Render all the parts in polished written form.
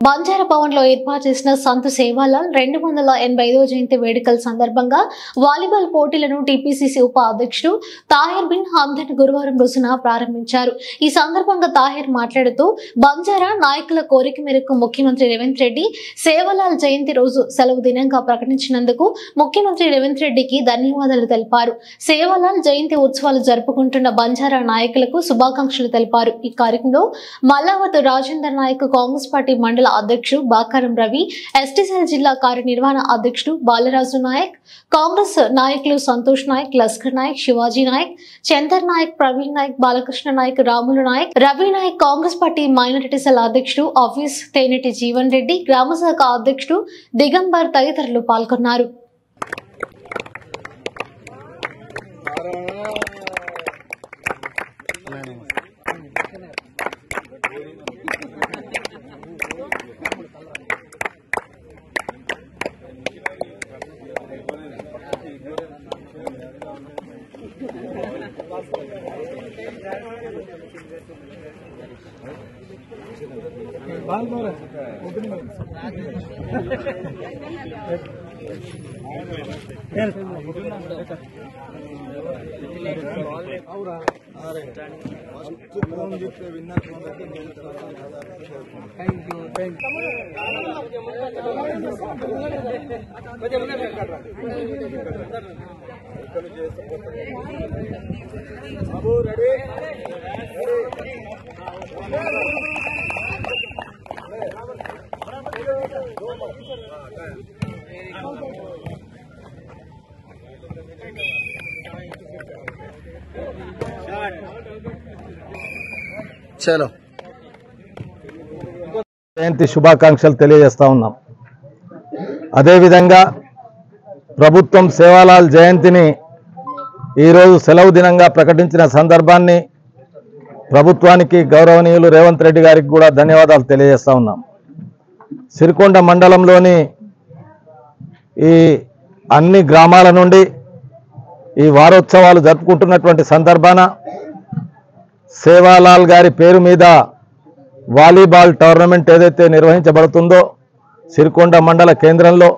బంజారా భవన్ లో ఏర్పాటు చేసిన సంత్ సేవాలాల్ 285వ జయంతి వేడుకల సందర్భంగా వాలీబాల్ పోటీలను టీపీసీసీ ఉప అధ్యక్షుడు తాహిర్ బిన్ హమ్దన్ గురువారం రోజున ప్రారంభించారు. ఈ సందర్భంగా తాహిర్ మాట్లాడుతూ బంజారా నాయకుల కోరిక మేరకు ముఖ్యమంత్రి రేవంత్ రెడ్డి సేవాలాల్ జయంతి రోజు సెలవు దినంగా ప్రకటించినందుకు ముఖ్యమంత్రి రేవంత్ రెడ్డికి ధన్యవాదాలు తెలిపారు. సేవాలాల్ జయంతి ఉత్సవాలు జరుపుకుంటున్న బంజారా నాయకులకు శుభాకాంక్షలు తెలిపారు. ఈ కార్యక్రమంలో మల్లావత్ రాజేందర్ నాయక్ కాంగ్రెస్ పార్టీ మండల అధ్యక్షుడు బాకారం రవి, ఎస్టీసీఎల్ జిల్లా కార్యనిర్వహణ అధ్యక్షుడు బాలరాజు నాయక్, కాంగ్రెస్ నాయకులు Santosh Nayak, Laskar Nayak, Shivaji Nayak, Chandar Nayak, Praveen Nayak, Balakrishna Nayak, Ramulu Nayak, Ravi Nayak, Congress party minority cell అధ్యక్షుడు ఆఫీస్ తేనెటి జీవన్ రెడ్డి, గ్రామ శాఖ అధ్యక్షుడు దిగంబర్ తదితరులు పాల్గొన్నారు. చలో జయంతి శుభాకాంక్షలు తెలియజేస్తా ఉన్నాం. అదేవిధంగా ప్రభుత్వం సేవాలాల్ జయంతిని ఈరోజు సెలవు దినంగా ప్రకటించిన సందర్భాన్ని ప్రభుత్వానికి గౌరవనీయులు రేవంత్ రెడ్డి గారికి కూడా ధన్యవాదాలు తెలియజేస్తా ఉన్నాం. సిరికొండ మండలంలోని ఈ అన్ని గ్రామాల నుండి ఈ వారోత్సవాలు జరుపుకుంటున్నటువంటి సందర్భాన సేవాలాల్ గారి పేరు మీద వాలీబాల్ టోర్నమెంట్ ఏదైతే నిర్వహించబడుతుందో సిరికొండ మండల కేంద్రంలో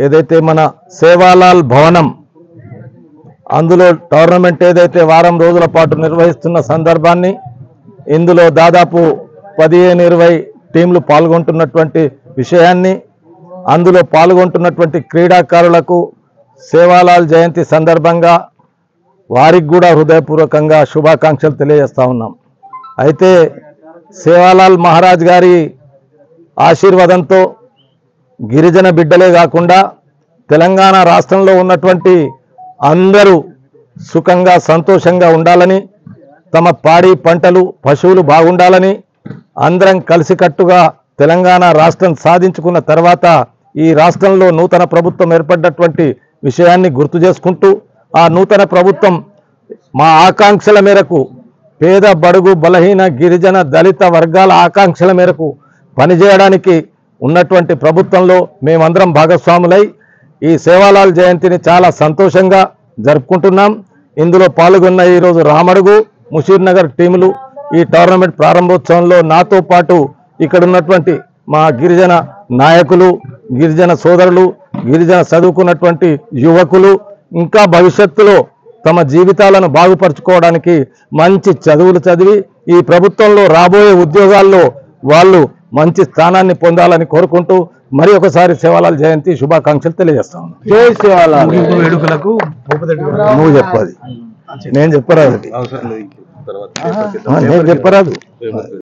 ఏదైతే మన సేవాలాల్ భవనం అందులో టోర్నమెంట్ ఏదైతే వారం రోజుల పాటు నిర్వహిస్తున్న సందర్భాన్ని ఇందులో దాదాపు 15-20 టీంలు పాల్గొంటున్నటువంటి విషయాన్ని అందులో పాల్గొంటున్నటువంటి క్రీడాకారులకు సేవాలాల్ జయంతి సందర్భంగా వారికి కూడా హృదయపూర్వకంగా శుభాకాంక్షలు తెలియజేస్తా ఉన్నాం. అయితే సేవాలాల్ మహారాజ్ గారి ఆశీర్వాదంతో గిరిజన బిడ్డలే కాకుండా తెలంగాణ రాష్ట్రంలో ఉన్నటువంటి అందరూ సుఖంగా సంతోషంగా ఉండాలని, తమ పాడి పంటలు పశువులు బాగుండాలని, అందరం కలిసికట్టుగా తెలంగాణ రాష్ట్రం సాధించుకున్న తర్వాత ఈ రాష్ట్రంలో నూతన ప్రభుత్వం ఏర్పడ్డటువంటి విషయాన్ని గుర్తు చేసుకుంటూ ఆ నూతన ప్రభుత్వం మా ఆకాంక్షల మేరకు పేద బడుగు బలహీన గిరిజన దళిత వర్గాల ఆకాంక్షల మేరకు పనిచేయడానికి ఉన్నటువంటి ప్రభుత్వంలో మేమందరం భాగస్వాములై ఈ సేవాలాల్ జయంతిని చాలా సంతోషంగా జరుపుకుంటున్నాం. ఇందులో పాల్గొన్న ఈరోజు రామడుగు, ముషీర్ నగర్ టీములు ఈ టోర్నమెంట్ ప్రారంభోత్సవంలో నాతో పాటు ఇక్కడ ఉన్నటువంటి మా గిరిజన నాయకులు, గిరిజన సోదరులు, గిరిజన చదువుకున్నటువంటి యువకులు ఇంకా భవిష్యత్తులో తమ జీవితాలను బాగుపరుచుకోవడానికి మంచి చదువులు చదివి ఈ ప్రభుత్వంలో రాబోయే ఉద్యోగాల్లో వాళ్ళు మంచి స్థానాన్ని పొందాలని కోరుకుంటూ మరి ఒకసారి సేవాలాల్ జయంతి శుభాకాంక్షలు తెలియజేస్తాను. జై సేవాలాల్. వేడుకలకు నువ్వు చెప్పాలి, నేను చెప్పరాదు, నేను చెప్పరాదు.